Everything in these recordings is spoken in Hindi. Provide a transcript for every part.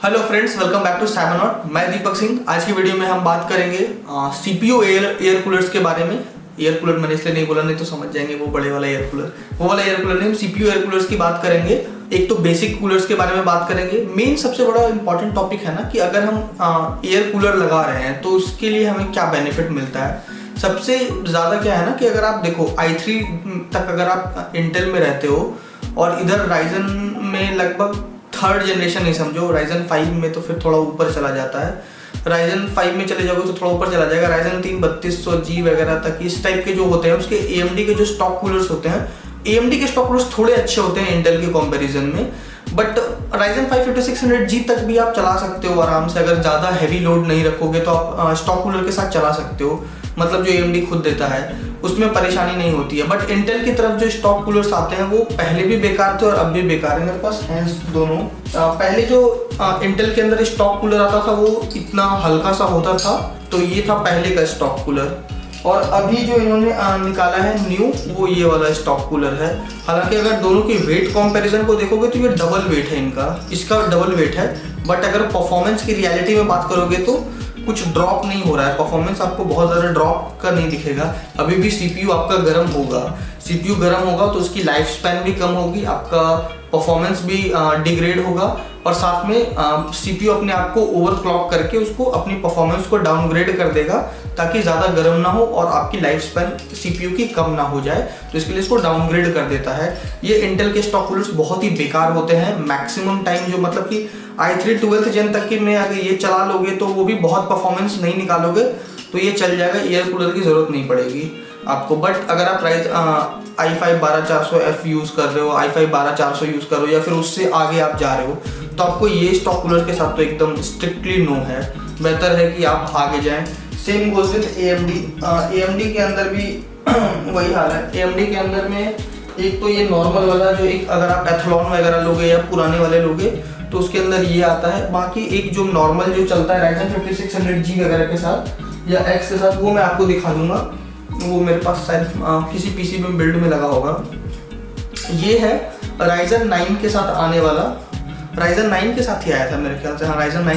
Hello friends, welcome back to Cybernaut. मैं दीपक सिंह। आज की वीडियो में हम बात करेंगे सीपीयू एयर कूलर्स के बारे में। एयर कूलर मैंने इसलिए नहीं बोला, नहीं तो समझ जाएंगे वो बड़े वाला एयर कूलर, वो वाला एयर कूलर नहीं। हम सीपीयू एयर कूलर्स की बात करेंगे। एक तो बेसिक कूलर्स के बारे में बात करेंगे। मेन सबसे बड़ा इंपॉर्टेंट टॉपिक है ना कि अगर हम एयर कूलर लगा रहे हैं तो उसके लिए हमें क्या बेनिफिट मिलता है। सबसे ज़्यादा क्या है ना कि अगर आप देखो i3 तक अगर आप इंटेल में रहते हो और इधर राइजन में लगभग थर्ड जनरेशन नहीं समझो, राइजन 5 में तो फिर थोड़ा ऊपर चला जाता है। राइजन 5 में चले जाओगे तो थोड़ा ऊपर चला जाएगा। राइजन 3 3200G वगैरह तक इस टाइप के जो होते हैं उसके AMD के जो स्टॉक कूलर्स होते हैं, AMD के स्टॉक कूलर्स थोड़े अच्छे होते हैं इंटेल के कंपैरिजन में। बट राइजन 5 5600G तक भी आप चला सकते हो आराम से। अगर ज़्यादा हैवी लोड नहीं रखोगे तो आप स्टॉक कूलर के साथ चला सकते हो, मतलब जो AMD खुद देता है उसमें परेशानी नहीं होती है। बट इंटेल की तरफ जो स्टॉक कूलर्स आते हैं वो पहले भी बेकार थे और अब भी बेकार है। मेरे पास हैं दोनों। पहले जो इंटेल के अंदर स्टॉक कूलर आता था वो इतना हल्का सा होता था, तो ये था पहले का स्टॉक कूलर। और अभी जो इन्होंने निकाला है न्यू, वो ये वाला स्टॉक कूलर है। हालांकि अगर दोनों के वेट कंपैरिजन को देखोगे तो ये डबल वेट है इसका डबल वेट है। बट अगर परफॉर्मेंस की रियलिटी में बात करोगे तो कुछ ड्रॉप नहीं हो रहा है। परफॉर्मेंस आपको बहुत ज़्यादा ड्रॉप का नहीं दिखेगा। अभी भी CPU आपका गर्म होगा। CPU गर्म होगा तो उसकी लाइफ स्पैन भी कम होगी, आपका परफॉर्मेंस भी डिग्रेड होगा और साथ में CPU अपने आप को ओवरक्लॉक करके उसको अपनी परफॉर्मेंस को डाउनग्रेड कर देगा ताकि ज़्यादा गर्म ना हो और आपकी लाइफ स्पैन CPU की कम ना हो जाए। तो इसके लिए इसको डाउनग्रेड कर देता है। ये इंटेल के स्टॉक कूलर्स बहुत ही बेकार होते हैं। मैक्सिमम टाइम जो मतलब कि i3 12th जेन तक की में अगर ये चला लोगे तो वो भी बहुत परफॉर्मेंस नहीं निकालोगे, तो ये चल जाएगा। एयर कूलर की ज़रूरत नहीं पड़ेगी आपको। बट अगर आप i5 12400F यूज़ कर रहे हो, i5 12400 यूज़ कर रहे हो या फिर उससे आगे आप जा रहे हो तो आपको ये स्टॉक कूलर के साथ तो एकदम स्ट्रिक्टली नो है। बेहतर है कि आप आगे जाएं। सेम गोज विद AMD के अंदर भी वही हाल है। AMD के अंदर में एक तो ये नॉर्मल वाला जो एक अगर आप एथलॉन वगैरह लोगे या पुराने वाले लोगे तो उसके अंदर ये आता है। बाकी एक जो नॉर्मल जो चलता है राइजन 5600G वगैरह के साथ या X के साथ, वो मैं आपको दिखा दूंगा। वो मेरे पास शायद किसी PC में बिल्ड में लगा होगा। ये है राइजन 9 के साथ आने वाला। राइजन 9 के साथ ही आया था मेरे ख्याल से। हाँ, राइजन 9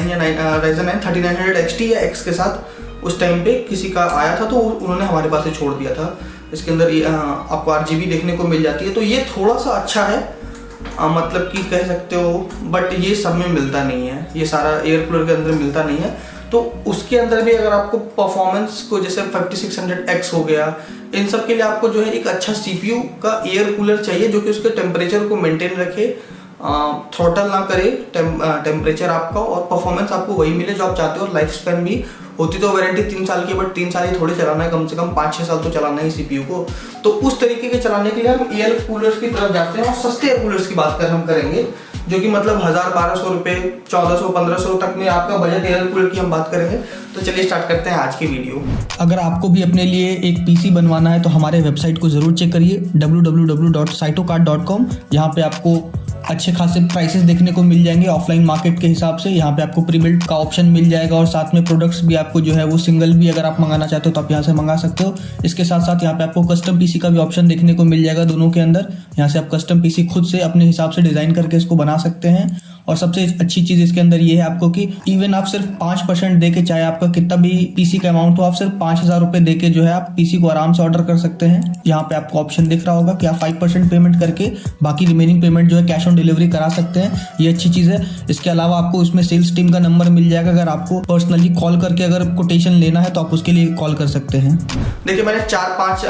3900XT या X के साथ उस टाइम पे किसी का आया था तो उन्होंने हमारे पास से छोड़ दिया था। इसके अंदर आपको RGB देखने को मिल जाती है, तो ये थोड़ा सा अच्छा है मतलब कि कह सकते हो। बट ये सब में मिलता नहीं है, ये सारा एयर कूलर के अंदर मिलता नहीं है। तो उसके अंदर भी अगर आपको परफॉर्मेंस को जैसे 5600X हो गया, इन सब के लिए आपको जो है एक अच्छा CPU का एयर कूलर चाहिए जो कि उसके टेम्परेचर को मेंटेन रखे, थ्रॉटल ना करे टेम्परेचर आपका, और परफॉर्मेंस आपको वही मिले जो आप चाहते हो। लाइफ स्पैन भी होती तो वारंटी 3 साल की, बट 3 साल ही थोड़े चलाना है, कम से कम 5-6 साल तो चलाना है CPU को। तो उस तरीके के चलाने के लिए हम एयर कूलर्स की तरफ जाते हैं और सस्ते एयर कूलर्स की बात हम करेंगे जो कि मतलब 1000-1200 रुपये, 1400-1500 तक में आपका बजट एयर कूलर की हम बात करेंगे। तो चलिए स्टार्ट करते हैं आज की वीडियो। अगर आपको भी अपने लिए एक PC बनवाना है तो हमारे वेबसाइट को ज़रूर चेक करिए www.cytocard.com। यहाँ पे आपको अच्छे खासे प्राइसेस देखने को मिल जाएंगे ऑफलाइन मार्केट के हिसाब से। यहाँ पे आपको प्री बिल्ट का ऑप्शन मिल जाएगा और साथ में प्रोडक्ट्स भी आपको जो है वो सिंगल भी अगर आप मंगाना चाहते हो तो आप यहाँ से मंगा सकते हो। इसके साथ साथ यहाँ पे आपको कस्टम PC का भी ऑप्शन देखने को मिल जाएगा दोनों के अंदर। यहाँ से आप कस्टम PC खुद से अपने हिसाब से डिज़ाइन करके इसको बना सकते हैं। और सबसे अच्छी चीज़ इसके अंदर ये है आपको कि इवन आप सिर्फ 5% दे के, चाहे आपका कितना भी PC का अमाउंट हो, आप सिर्फ 5000 रुपये दे के जो है आप PC को आराम से ऑर्डर कर सकते हैं। यहाँ पे आपको ऑप्शन दिख रहा होगा कि आप 5% पेमेंट करके बाकी रिमेनिंग पेमेंट जो है कैश ऑन डिलीवरी करा सकते हैं। ये अच्छी चीज़ है। इसके अलावा आपको इसमें सेल्स टीम का नंबर मिल जाएगा। अगर आपको पर्सनली कॉल करके अगर कोटेशन लेना है तो आप उसके लिए कॉल कर सकते हैं। देखिए, मैंने 4-5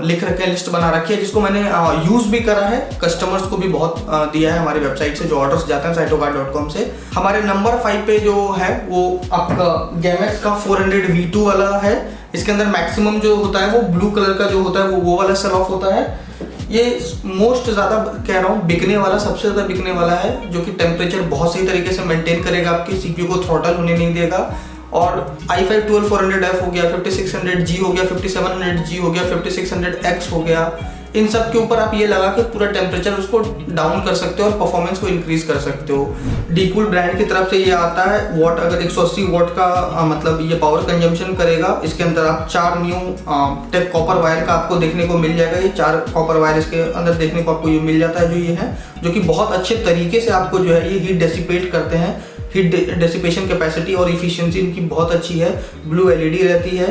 लिख रखे हैं, लिस्ट बना रखी है जिसको मैंने यूज़ भी करा है, कस्टमर्स को भी बहुत दिया है हमारी वेबसाइट से जो ऑर्डर्स जाते हैं cytocard.com से। हमारे नंबर 5 पे जो है वो आपका गैमेक्स का 400 V2 वाला है। इसके अंदर मैक्सिमम जो होता है वो ब्लू कलर का जो होता है वो वाला सेल ऑफ होता है। ये मोस्ट ज़्यादा कह रहा हूँ बिकने वाला, सबसे ज़्यादा बिकने वाला है, जो कि टेम्परेचर बहुत सही तरीके से मेंटेन करेगा, आपकी CPU को थ्रॉटल होने नहीं देगा। और i5 12400F हो गया, 5600G हो गया, 5700G हो गया, 5600X हो गया, इन सब के ऊपर आप ये लगा के पूरा टेम्परेचर उसको डाउन कर सकते हो और परफॉर्मेंस को इंक्रीज कर सकते हो। डीकूल ब्रांड की तरफ से ये आता है। वॉट अगर 180 वॉट का मतलब ये पावर कंजम्पशन करेगा। इसके अंदर आप 4 न्यू टेप कॉपर वायर का आपको देखने को मिल जाएगा। ये 4 कॉपर वायर इसके अंदर देखने को आपको ये मिल जाता है, जो ये है, जो कि बहुत अच्छे तरीके से आपको जो है ये हीट डेसिपेट करते हैं। हीट डेसिपेशन कैपेसिटी और इफिशियंसी इनकी बहुत अच्छी है। ब्लू एलईडी रहती है।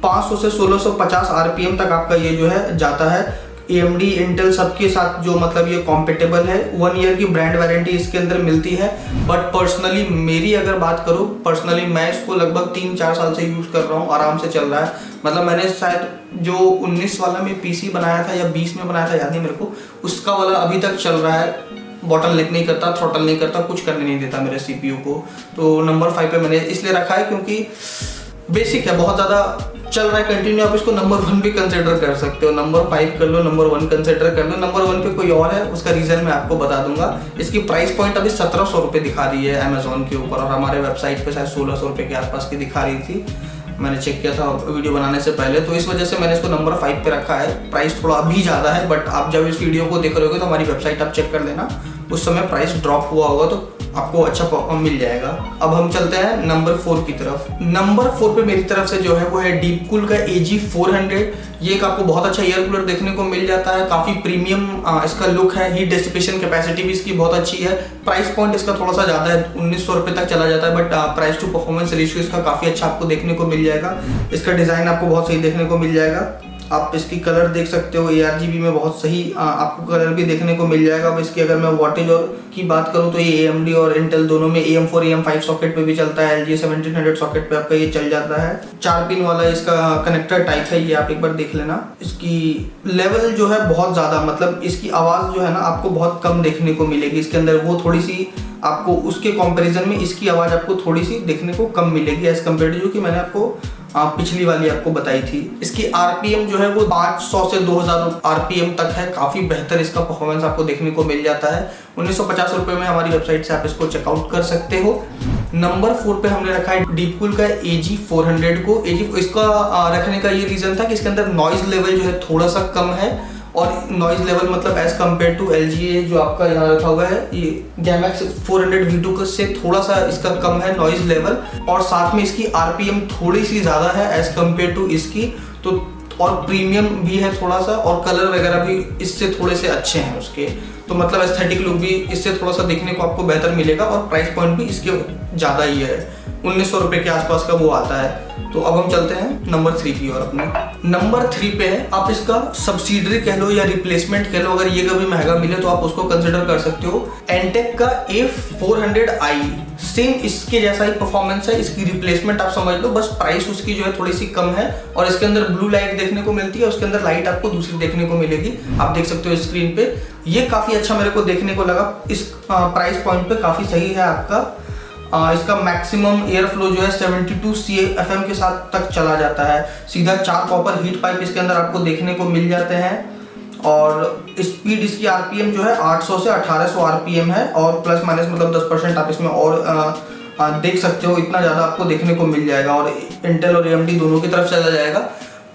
500 से 1650 आरपीएम तक आपका ये जो है जाता है। AMD इंटेल सबके साथ जो मतलब ये कॉम्पेटेबल है। 1 ईयर की ब्रांड वारंटी इसके अंदर मिलती है। बट पर्सनली मेरी अगर बात करूँ, पर्सनली मैं इसको लगभग 3-4 साल से यूज़ कर रहा हूँ, आराम से चल रहा है। मतलब मैंने शायद जो 19 वाला में PC बनाया था या 20 में बनाया था, याद नहीं मेरे को, उसका वाला अभी तक चल रहा है। बॉटलनेक नहीं करता, थ्रॉटल नहीं करता, कुछ करने नहीं देता मेरे CPU को। तो नंबर 5 पे मैंने इसलिए रखा है क्योंकि बेसिक है, बहुत ज़्यादा चल रहा है कंटिन्यू। आप इसको नंबर 1 भी कंसिडर कर सकते हो, नंबर 5 कर लो, नंबर 1 कंसिडर कर लो। नंबर 1 पे कोई और है, उसका रीज़न मैं आपको बता दूंगा। इसकी प्राइस पॉइंट अभी 1700 रुपये दिखा रही है अमेजोन के ऊपर, और हमारे वेबसाइट पे शायद 1600 रुपये के आसपास की दिखा रही थी। मैंने चेक किया था वीडियो बनाने से पहले, तो इस वजह से मैंने इसको नंबर 5 पे रखा है। प्राइस थोड़ा अभी ज़्यादा है, बट आप जब इस वीडियो को देख रहे होगे तो हमारी वेबसाइट आप चेक कर लेना, उस समय प्राइस ड्रॉप हुआ होगा तो आपको अच्छा मिल जाएगा। अब हम चलते हैं नंबर 4 की तरफ। नंबर 4 पे मेरी तरफ से जो है वो है डीपकूल का AG400। ये एक आपको बहुत अच्छा एयर कूलर देखने को मिल जाता है। काफ़ी प्रीमियम इसका लुक है। हीट डेसिपेशन कैपेसिटी भी इसकी बहुत अच्छी है। प्राइस पॉइंट इसका थोड़ा सा ज़्यादा है, 1900 रुपये तक चला जाता है, but price to performance ratio इसका काफ़ी अच्छा आपको देखने को मिल जाएगा। इसका डिज़ाइन आपको बहुत सही देखने को मिल जाएगा। आप इसकी कलर देख सकते हो, ARGB में बहुत सही आपको कलर भी देखने को मिल जाएगा। अब इसकी अगर मैं वॉटेज और की बात करूँ तो ये AMD और इंटेल दोनों में AM4 AM5 सॉकेट पे भी चलता है। LG 1700 सॉकेट पे आपका ये चल जाता है। 4 पिन वाला इसका कनेक्टर टाइप है, ये आप एक बार देख लेना। इसकी लेवल जो है बहुत ज़्यादा, मतलब इसकी आवाज़ जो है ना आपको बहुत कम देखने को मिलेगी इसके अंदर। वो थोड़ी सी आपको उसके कंपैरिजन में इसकी आवाज़ आपको थोड़ी सी देखने को कम मिलेगी एज कम्पेयर टू जो कि मैंने आपको पिछली वाली आपको बताई थी। इसकी RPM जो है वो 500 से 2000 RPM तक है। काफ़ी बेहतर इसका परफॉर्मेंस आपको देखने को मिल जाता है। 1950 रुपये में हमारी वेबसाइट से आप इसको चेकआउट कर सकते हो। नंबर 4 पे हमने रखा है डीपकूल का AG400 को। इसका रखने का ये रीज़न था कि इसके अंदर नॉइज़ लेवल जो है थोड़ा सा कम है, और नॉइज़ लेवल मतलब एज कम्पेयर टू LGA जो आपका यहाँ रखा हुआ है ये Gamax 400 V2 से थोड़ा सा इसका कम है नॉइज़ लेवल, और साथ में इसकी RPM थोड़ी सी ज़्यादा है एज कम्पेयर टू इसकी। तो और प्रीमियम भी है थोड़ा सा, और कलर वगैरह भी इससे थोड़े से अच्छे हैं उसके। तो मतलब एस्थेटिक लुक भी इससे थोड़ा सा देखने को आपको बेहतर मिलेगा, और प्राइस पॉइंट भी इसके ज़्यादा ही है, 1900 रुपये के आसपास का वो आता है। तो अब हम चलते हैं नंबर 3 की ओर अपने। नंबर 3 पे है, आप इसका सब्सिडरी कह लो या रिप्लेसमेंट कह लो, अगर ये कभी महंगा मिले तो आप उसको कंसिडर कर सकते हो। एंटेक का A400i, सेम इसके जैसा ही परफॉर्मेंस है। इसकी रिप्लेसमेंट आप समझ लो, बस प्राइस उसकी जो है थोड़ी सी कम है, और इसके अंदर ब्लू लाइट देखने को मिलती है, उसके अंदर लाइट आपको दूसरी देखने को मिलेगी। आप देख सकते हो स्क्रीन पे। ये काफ़ी अच्छा मेरे को देखने को लगा। इस प्राइस पॉइंट पे काफ़ी सही है आपका। इसका मैक्सिमम एयर फ्लो जो है 72 CFM के साथ तक चला जाता है। सीधा 4 कॉपर हीट पाइप इसके अंदर आपको देखने को मिल जाते हैं, और स्पीड इसकी RPM जो है 800 से 1800 RPM है, और प्लस माइनस मतलब 10% आप इसमें और देख सकते हो, इतना ज़्यादा आपको देखने को मिल जाएगा, और इंटेल और AMD दोनों की तरफ चला जाएगा।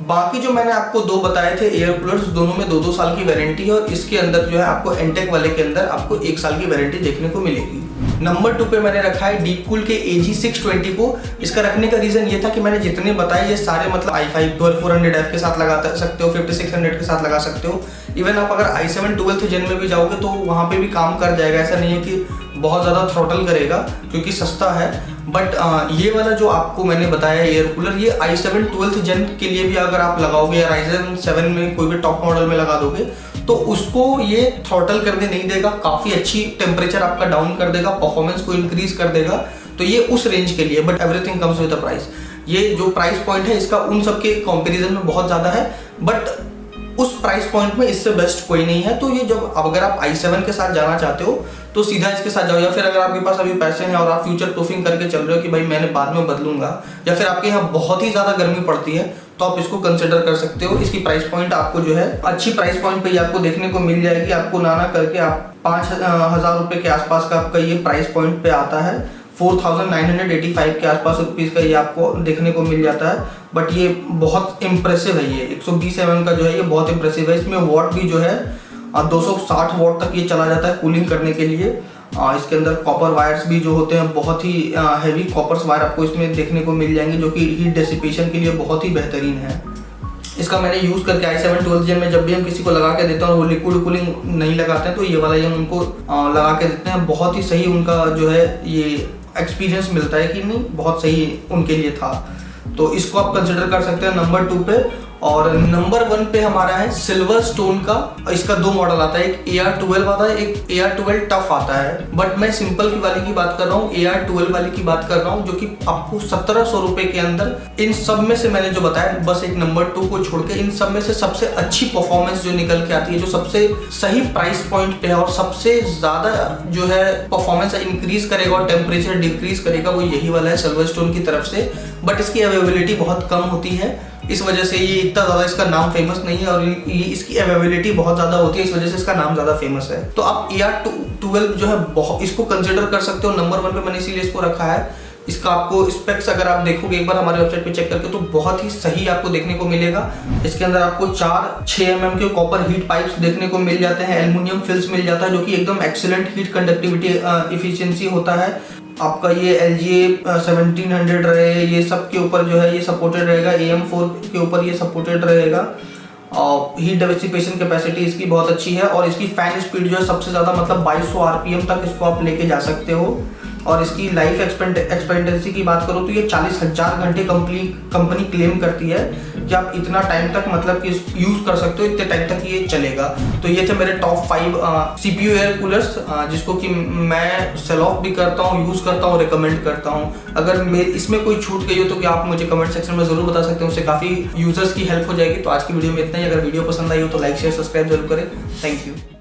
बाकी जो मैंने आपको 2 बताए थे एयर कूलर्स, दोनों में 2-2 साल की वारंटी है, और इसके अंदर जो है आपको एंटेक वाले के अंदर आपको 1 साल की वारंटी देखने को मिलेगी। नंबर 2 पे मैंने रखा है डीपकूल के AG620 को। इसका रखने का रीज़न ये था कि मैंने जितने बताए ये सारे मतलब i5 12400F के साथ लगा सकते हो, 5600 के साथ लगा सकते हो। इवन आप अगर i7 12th जेन में भी जाओगे तो वहाँ पे भी काम कर जाएगा। ऐसा नहीं है कि बहुत ज़्यादा थ्रॉटल करेगा, क्योंकि सस्ता है। बट ये वाला जो आपको मैंने बताया एयर कूलर, ये i7 12th जेन के लिए भी अगर आप लगाओगे, या Ryzen 7 में कोई भी टॉप मॉडल में लगा दोगे, तो उसको ये थ्रॉटल करने नहीं देगा। काफ़ी अच्छी टेम्परेचर आपका डाउन कर देगा, परफॉर्मेंस को इंक्रीज कर देगा। तो ये उस रेंज के लिए, but everything comes with the price. ये जो प्राइस पॉइंट है इसका उन सब के कंपैरिजन में बहुत ज़्यादा है, बट उस प्राइस पॉइंट में इससे बेस्ट कोई नहीं है। तो ये जब अगर आप i7 के साथ जाना चाहते हो तो सीधा इसके साथ जाओ, या फिर अगर आपके पास अभी पैसे हैं और आप फ्यूचर प्रूफिंग करके चल रहे हो कि भाई मैंने बाद में बदलूंगा, या फिर आपके यहाँ बहुत ही ज़्यादा गर्मी पड़ती है, तो आप इसको कंसिडर कर सकते हो। इसकी प्राइस पॉइंट आपको जो है अच्छी प्राइस पॉइंट पे ही आपको देखने को मिल जाएगी। आपको नाना करके आप 5000 रुपये के आसपास का आपका ये प्राइस पॉइंट पे आता है। 4985 के आसपास रुपीज़ का ये आपको देखने को मिल जाता है। बट ये बहुत इम्प्रेसिव है, ये 120 mm का जो है ये बहुत इम्प्रेसिव है। इसमें वॉट भी जो है 260 वॉट तक ये चला जाता है कूलिंग करने के लिए। इसके अंदर कॉपर वायर्स भी जो होते हैं बहुत ही हैवी कॉपर्स वायर आपको इसमें देखने को मिल जाएंगे, जो कि हीट डेसिपेशन के लिए बहुत ही बेहतरीन है। इसका मैंने यूज़ करके i7 12th जेन में जब भी हम किसी को लगा के देते हैं और वो लिक्विड कूलिंग नहीं लगाते हैं, तो ये वाला ये उनको लगा के देते हैं। बहुत ही सही उनका जो है ये एक्सपीरियंस मिलता है कि नहीं बहुत सही उनके लिए था। तो इसको आप कंसिडर कर सकते हैं नंबर 2 पे। और नंबर 1 पे हमारा है सिल्वर स्टोन का। इसका 2 मॉडल आता है, एक AR12 आता है, एक AR12 टफ आता है। बट मैं सिंपल की वाली की बात कर रहा हूँ, AR12 वाली की बात कर रहा हूँ, जो कि आपको 1700 रुपए के अंदर इन सब में से मैंने जो बताया, बस एक नंबर 2 को छोड़ के इन सब में से सबसे अच्छी परफॉर्मेंस जो निकल के आती है, जो सबसे सही प्राइस पॉइंट पे है और सबसे ज्यादा जो है परफॉर्मेंस इंक्रीज करेगा और टेम्परेचर डिक्रीज करेगा, वो यही वाला है सिल्वर स्टोन की तरफ से। बट इसकी अवेलेबिलिटी बहुत कम होती है, इस वजह से ये इतना ज़्यादा इसका नाम फेमस नहीं है। और ये इसकी अवेलेबिलिटी बहुत ज़्यादा होती है, इस वजह से इसका नाम ज़्यादा फेमस है। तो आप AR12 जो है बहुत इसको कंसिडर कर सकते हो नंबर 1 पे, मैंने इसीलिए इसको रखा है। इसका आपको स्पेक्स अगर आप देखोगे एक बार हमारे वेबसाइट पे चेक करके, तो बहुत ही सही आपको देखने को मिलेगा। इसके अंदर आपको 4-6 mm के कॉपर हीट पाइप्स देखने को मिल जाते हैं, एल्युमिनियम फिल्स मिल जाता है, जो कि एकदम एक्सीलेंट हीट कंडक्टिविटी इफिशियंसी होता है। आपका ये LGA 1700 रहे, ये सब के ऊपर जो है ये सपोर्टेड रहेगा, AM4 के ऊपर ये सपोर्टेड रहेगा। और हीट डिसिपेशन कैपेसिटी इसकी बहुत अच्छी है। और इसकी फैन स्पीड जो है सबसे ज़्यादा मतलब 2200 RPM तक इसको आप लेके जा सकते हो। और इसकी लाइफ एक्सपेक्टेंसी की बात करूँ तो ये 40,000 घंटे कंपनी क्लेम करती है कि आप इतना टाइम तक मतलब कि यूज़ कर सकते हो, इतने टाइम तक ये चलेगा। तो ये थे मेरे टॉप 5 CPU एयर कूलर्स, जिसको कि मैं सेल ऑफ भी करता हूँ, यूज़ करता हूँ, रिकमेंड करता हूँ। अगर इसमें कोई छूट गई हो तो क्या आप मुझे कमेंट सेक्शन में ज़रूर बता सकते हैं, उससे काफ़ी यूजर्स की हेल्प हो जाएगी। तो आज की वीडियो में इतना ही। अगर वीडियो पसंद आई हो तो लाइक शेयर सब्सक्राइब जरूर करें। Thank you.